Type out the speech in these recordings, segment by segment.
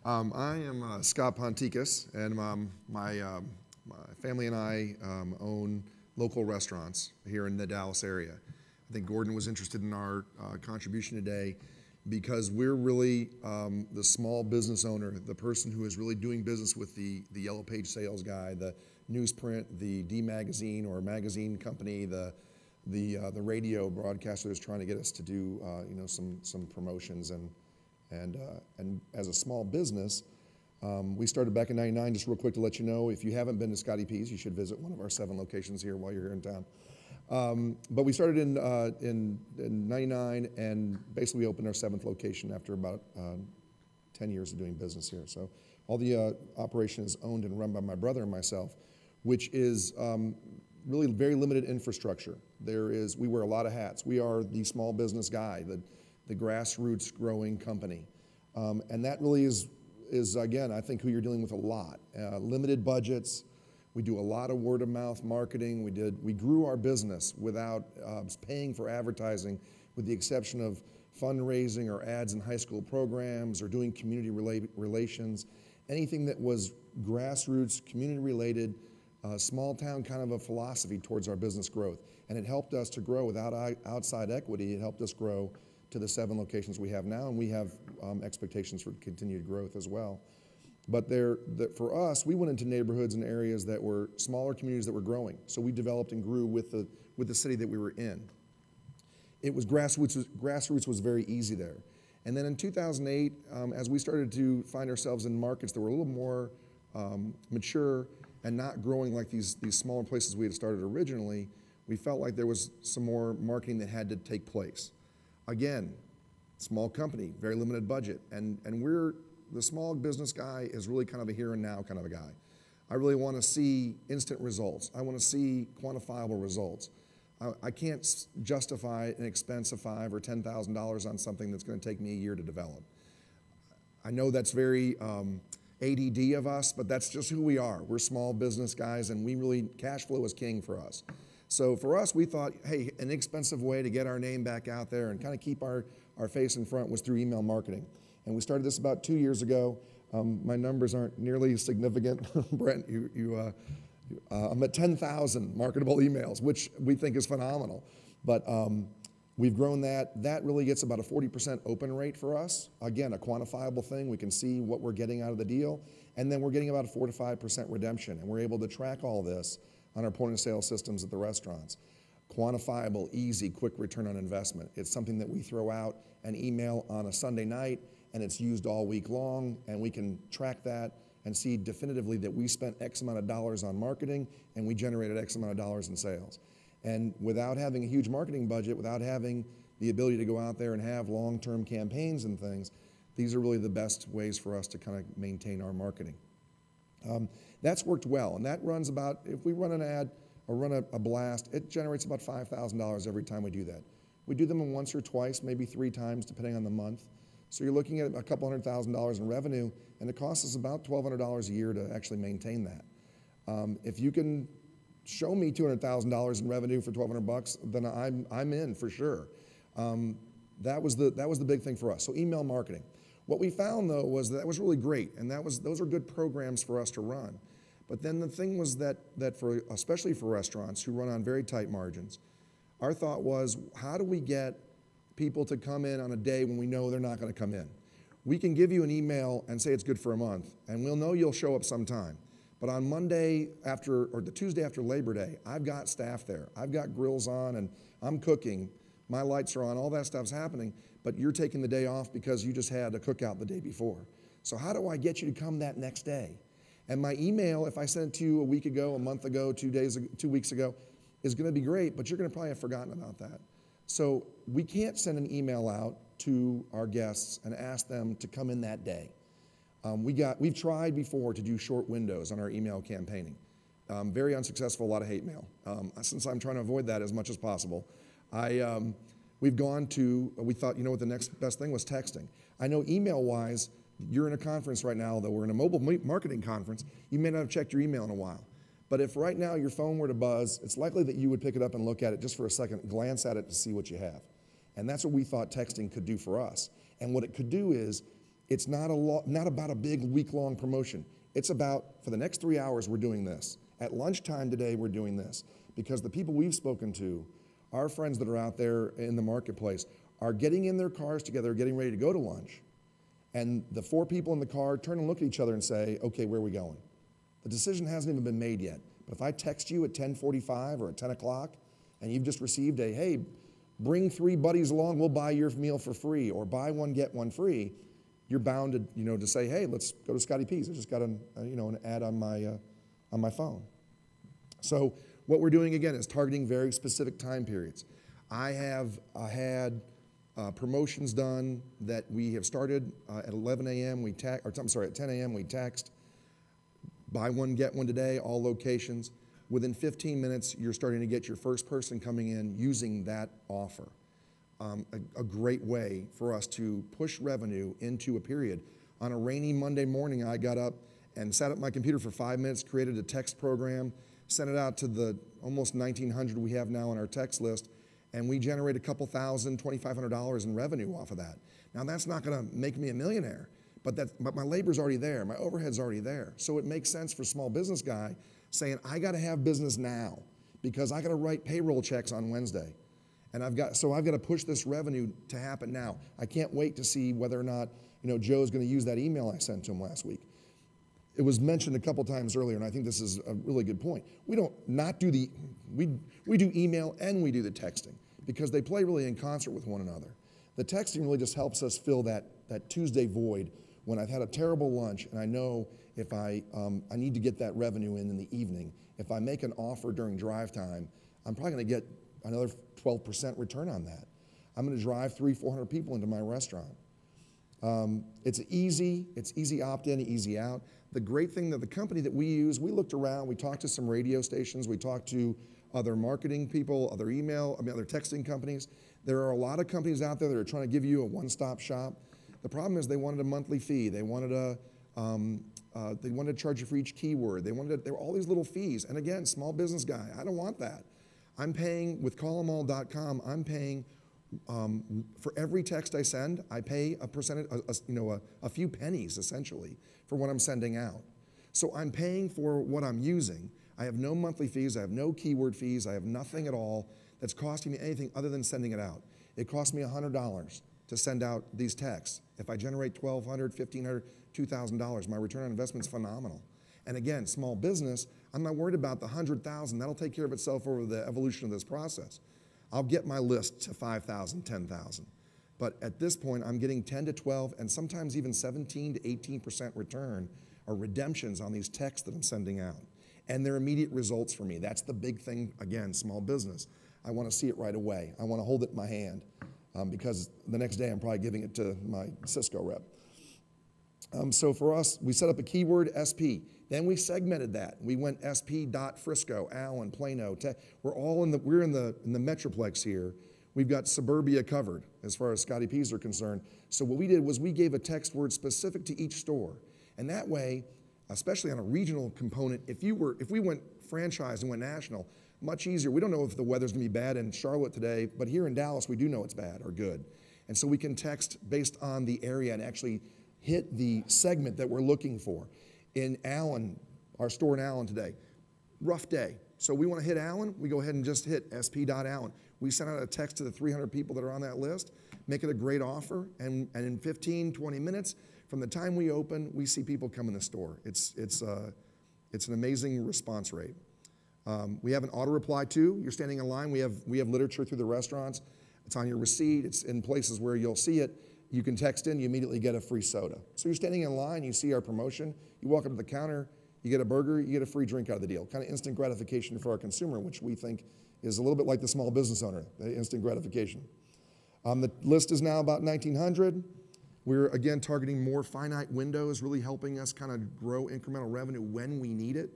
I am Scott Ponticus, and my family and I own local restaurants here in the Dallas area. I think Gordon was interested in our contribution today because we're really the small business owner, the person who is really doing business with the Yellow Page sales guy, the newsprint, the D magazine or magazine company, the radio broadcaster that's trying to get us to do some promotions and as a small business, we started back in '99. Just real quick to let you know, if you haven't been to Scotty P's, you should visit one of our 7 locations here while you're here in town. But we started in '99, and basically we opened our 7th location after about 10 years of doing business here. So all the operation is owned and run by my brother and myself, which is really very limited infrastructure. We wear a lot of hats. We are the small business guy, the grassroots growing company. And that really is again, I think, who you're dealing with a lot. Limited budgets. We do a lot of word of mouth marketing. We grew our business without paying for advertising, with the exception of fundraising or ads in high school programs or doing community relations. Anything that was grassroots, community related, small town kind of a philosophy towards our business growth. And it helped us to grow without outside equity. It helped us grow to the 7 locations we have now, and we have expectations for continued growth as well. But for us, we went into neighborhoods and areas that were smaller communities that were growing. So we developed and grew with the city that we were in. It was grassroots was very easy there. And then in 2008, as we started to find ourselves in markets that were a little more mature and not growing like these smaller places we had started originally, we felt like there was some more marketing that had to take place. Again, small company, very limited budget, and the small business guy is really kind of a here and now kind of a guy. I really want to see instant results. I want to see quantifiable results. I can't justify an expense of $5,000 or $10,000 on something that's going to take me a year to develop. I know that's very ADD of us, but that's just who we are. We're small business guys, and cash flow is king for us. So for us, we thought, hey, an inexpensive way to get our name back out there and kind of keep our face in front was through email marketing. And we started this about 2 years ago. My numbers aren't nearly significant. Brent, I'm at 10,000 marketable emails, which we think is phenomenal. But we've grown that. That really gets about a 40% open rate for us. Again, a quantifiable thing. We can see what we're getting out of the deal. And then we're getting about a 4 to 5% redemption. And we're able to track all this on our point of sale systems at the restaurants. Quantifiable, easy, quick return on investment. It's something that we throw out an email on a Sunday night, and it's used all week long, and we can track that and see definitively that we spent X amount of dollars on marketing and we generated X amount of dollars in sales. And without having a huge marketing budget, without having the ability to go out there and have long-term campaigns and things, these are really the best ways for us to kind of maintain our marketing. That's worked well, and that runs about, if we run an ad or run a blast, it generates about $5,000 every time we do that. We do them once or twice, maybe 3 times, depending on the month. So you're looking at a couple $100,000 in revenue, and it costs us about $1,200 a year to actually maintain that. If you can show me $200,000 in revenue for $1,200, then I'm in for sure. That was the big thing for us. So email marketing. What we found though was that was really great, and those are good programs for us to run. But then the thing was that especially for restaurants who run on very tight margins, our thought was, how do we get people to come in on a day when we know they're not going to come in? We can give you an email and say it's good for a month, and we'll know you'll show up sometime. But on Monday or the Tuesday after Labor Day, I've got staff there. I've got grills on, and I'm cooking. My lights are on. All that stuff's happening, but you're taking the day off because you just had a cookout the day before. So how do I get you to come that next day? And my email, if I sent it to you a week ago, a month ago, 2 weeks ago, is going to be great, but you're going to probably have forgotten about that. So we can't send an email out to our guests and ask them to come in that day. We've tried before to do short windows on our email campaigning. Very unsuccessful, a lot of hate mail. Since I'm trying to avoid that as much as possible, we thought, what the next best thing was texting. I know email-wise, you're in a conference right now, though we're in a mobile marketing conference, you may not have checked your email in a while. But if right now your phone were to buzz, it's likely that you would pick it up and look at it just for a second, glance at it to see what you have. And that's what we thought texting could do for us. And what it could do is, It's not about a big week-long promotion. It's about, for the next 3 hours, we're doing this. At lunchtime today, we're doing this. Because the people we've spoken to, our friends that are out there in the marketplace, are getting in their cars together, getting ready to go to lunch, and the 4 people in the car turn and look at each other and say, okay, where are we going? The decision hasn't even been made yet. But if I text you at 10:45 or at 10 o'clock, and you've just received a, hey, bring 3 buddies along, we'll buy your meal for free, or buy one, get one free, you're bound to, to say, hey, let's go to Scotty P's. I just got an ad on my phone. So what we're doing, again, is targeting very specific time periods. I have had promotions done that we have started at 11 a.m. At 10 a.m. we text, buy one, get one today, all locations. Within 15 minutes, you're starting to get your first person coming in using that offer. A great way for us to push revenue into a period. On a rainy Monday morning, I got up and sat at my computer for 5 minutes, created a text program, sent it out to the almost 1,900 we have now on our text list, and we generate a couple thousand, $2,500 in revenue off of that. Now, that's not going to make me a millionaire, but my labor's already there, my overhead's already there. So it makes sense for a small business guy saying, I got to have business now because I got to write payroll checks on Wednesday. And I've got to push this revenue to happen now. I can't wait to see whether or not Joe's going to use that email I sent to him last week. It was mentioned a couple times earlier, and I think this is a really good point. We don't not do we do email and we do the texting because they play really in concert with one another. The texting really just helps us fill that Tuesday void when I've had a terrible lunch and I know if I need to get that revenue in the evening. If I make an offer during drive time, I'm probably going to get another 12% return on that. I'm going to drive 300-400 people into my restaurant. It's easy opt-in, easy out. The great thing that the company that we use, we looked around, we talked to some radio stations, we talked to other marketing people, other texting companies. There are a lot of companies out there that are trying to give you a one-stop shop. The problem is they wanted a monthly fee. They wanted to charge you for each keyword. There were all these little fees. And again, small business guy, I don't want that. I'm paying, with callemall.com, I'm paying for every text I send, I pay a percentage, a few pennies essentially for what I'm sending out. So I'm paying for what I'm using. I have no monthly fees, I have no keyword fees, I have nothing at all that's costing me anything other than sending it out. It cost me $100 to send out these texts. If I generate $1,200, $1,500, $2,000, my return on investment is phenomenal. And again, small business, I'm not worried about the 100,000. That'll take care of itself over the evolution of this process. I'll get my list to 5,000, 10,000. But at this point, I'm getting 10 to 12 and sometimes even 17 to 18% return or redemptions on these texts that I'm sending out. And they're immediate results for me. That's the big thing, again, small business. I want to see it right away. I want to hold it in my hand because the next day I'm probably giving it to my Cisco rep. So for us, we set up a keyword SP. Then we segmented that. We went SP.Frisco, Allen, Plano. We're in the Metroplex here. We've got suburbia covered as far as Scotty P's are concerned. So what we did was we gave a text word specific to each store. And that way, especially on a regional component, if we went franchise and went national, much easier. We don't know if the weather's gonna be bad in Charlotte today, but here in Dallas, we do know it's bad or good. And so we can text based on the area and actually hit the segment that we're looking for. In Allen, our store in Allen today, rough day. So we want to hit Allen, we go ahead and just hit sp.allen. We send out a text to the 300 people that are on that list, make it a great offer, and in 15, 20 minutes, from the time we open, we see people come in the store. It's an amazing response rate. We have an auto reply too. You're standing in line. We have literature through the restaurants. It's on your receipt. It's in places where you'll see it. You can text in, you immediately get a free soda. So you're standing in line, you see our promotion, you walk up to the counter, you get a burger, you get a free drink out of the deal. Kind of instant gratification for our consumer, which we think is a little bit like the small business owner, the instant gratification. The list is now about 1,900. We're, again, targeting more finite windows, really helping us kind of grow incremental revenue when we need it.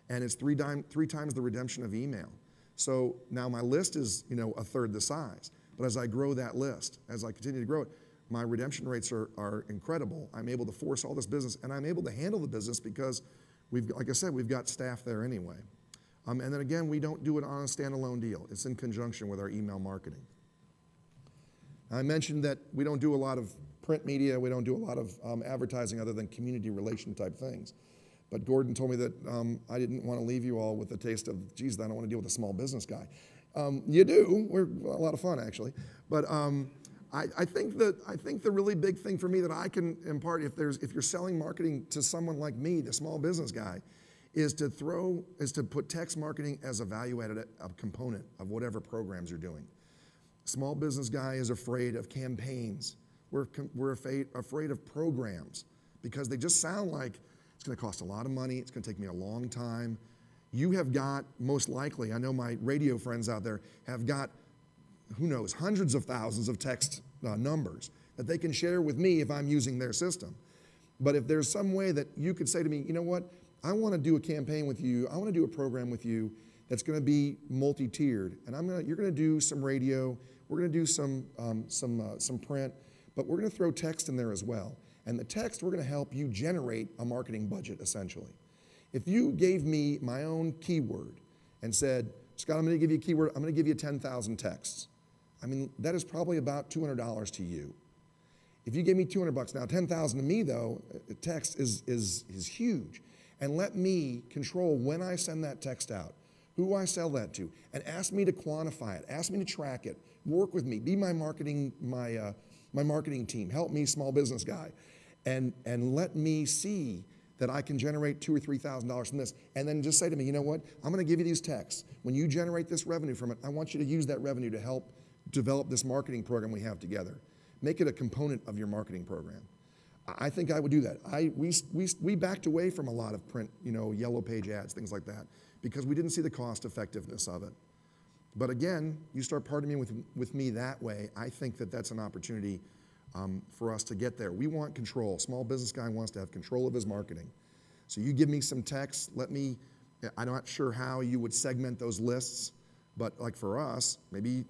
And it's three times the redemption of email. So now my list is, a third the size. But as I grow that list, as I continue to grow it, my redemption rates are incredible. I'm able to force all this business, and I'm able to handle the business because like I said, we've got staff there anyway. And then again, we don't do it on a standalone deal. It's in conjunction with our email marketing. I mentioned that we don't do a lot of print media. We don't do a lot of advertising other than community relation type things. But Gordon told me that I didn't want to leave you all with the taste of, geez, I don't want to deal with a small business guy. You do. We're a lot of fun, actually. But I think the really big thing for me that I can impart, if you're selling marketing to someone like me, the small business guy, is to put text marketing as a value-added component of whatever programs you're doing. Small business guy is afraid of campaigns. We're afraid of programs because they just sound like it's going to cost a lot of money. It's going to take me a long time. You have got, most likely, I know my radio friends out there have got, who knows, hundreds of thousands of text numbers that they can share with me if I'm using their system. But if there's some way that you could say to me, you know what, I want to do a campaign with you, I want to do a program with you that's going to be multi-tiered, and you're going to do some radio, we're going to do some print, but we're going to throw text in there as well. And the text, we're going to help you generate a marketing budget, essentially. If you gave me my own keyword and said, Scott, I'm going to give you a keyword, I'm going to give you 10,000 texts. I mean, that is probably about $200 to you. If you gave me $200, now 10,000 to me though, text is huge. And let me control when I send that text out, who I sell that to, and ask me to quantify it, ask me to track it, work with me, be my marketing team, help me, small business guy, and let me see that I can generate $2,000 or $3,000 from this, and then just say to me, you know what, I'm going to give you these texts. When you generate this revenue from it, I want you to use that revenue to help develop this marketing program we have together. Make it a component of your marketing program. I think I would do that. We backed away from a lot of print, yellow page ads, things like that, because we didn't see the cost effectiveness of it. But again, you start partnering with me that way, I think that that's an opportunity for us to get there. We want control. Small business guy wants to have control of his marketing. So you give me some text, I'm not sure how you would segment those lists, but like for us, maybe,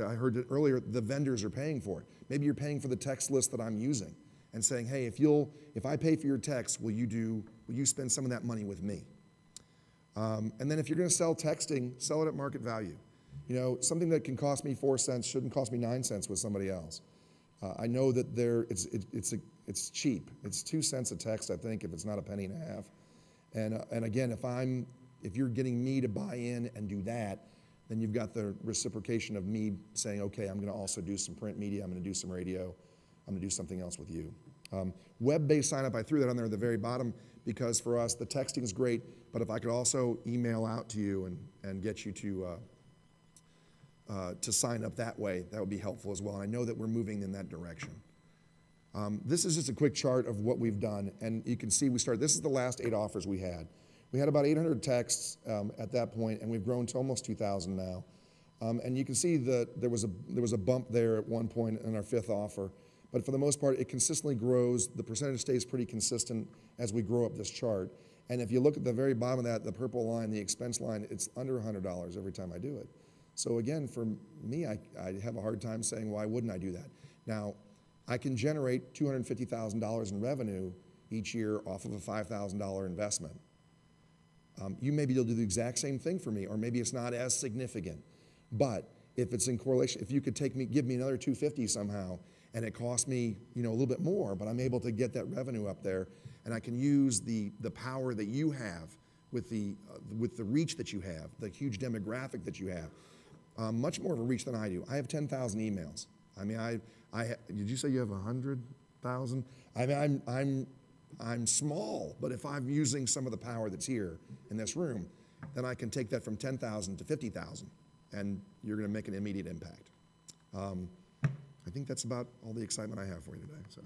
I heard it earlier, the vendors are paying for it. Maybe you're paying for the text list that I'm using and saying, hey, if I pay for your text, will you spend some of that money with me? And then if you're going to sell texting, sell it at market value. Something that can cost me 4 cents shouldn't cost me 9 cents with somebody else. I know that it's cheap. It's 2 cents a text, I think, if it's not a penny and a half. And again, if you're getting me to buy in and do that, then you've got the reciprocation of me saying, okay, I'm going to also do some print media, I'm going to do some radio, I'm going to do something else with you. Web-based sign-up, I threw that on there at the very bottom because for us, the texting is great, but if I could also email out to you and get you to sign up that way, that would be helpful as well. And I know that we're moving in that direction. This is just a quick chart of what we've done, and you can see this is the last 8 offers we had. We had about 800 texts at that point, and we've grown to almost 2,000 now. And you can see that there was a bump there at one point in our 5th offer, but for the most part, it consistently grows. The percentage stays pretty consistent as we grow up this chart. And if you look at the very bottom of that, the purple line, the expense line, it's under $100 every time I do it. So again, for me, I have a hard time saying, why wouldn't I do that? Now, I can generate $250,000 in revenue each year off of a $5,000 investment. You maybe you'll do the exact same thing for me, or maybe it's not as significant. But if it's in correlation, if you could give me another $250 somehow, and it costs me a little bit more, but I'm able to get that revenue up there, and I can use the power that you have with the reach that you have, the huge demographic that you have, much more of a reach than I do. I have 10,000 emails. I mean, did you say you have 100,000? I mean, I'm small, but if I'm using some of the power that's here in this room, then I can take that from 10,000 to 50,000, and you're going to make an immediate impact. I think that's about all the excitement I have for you today. So.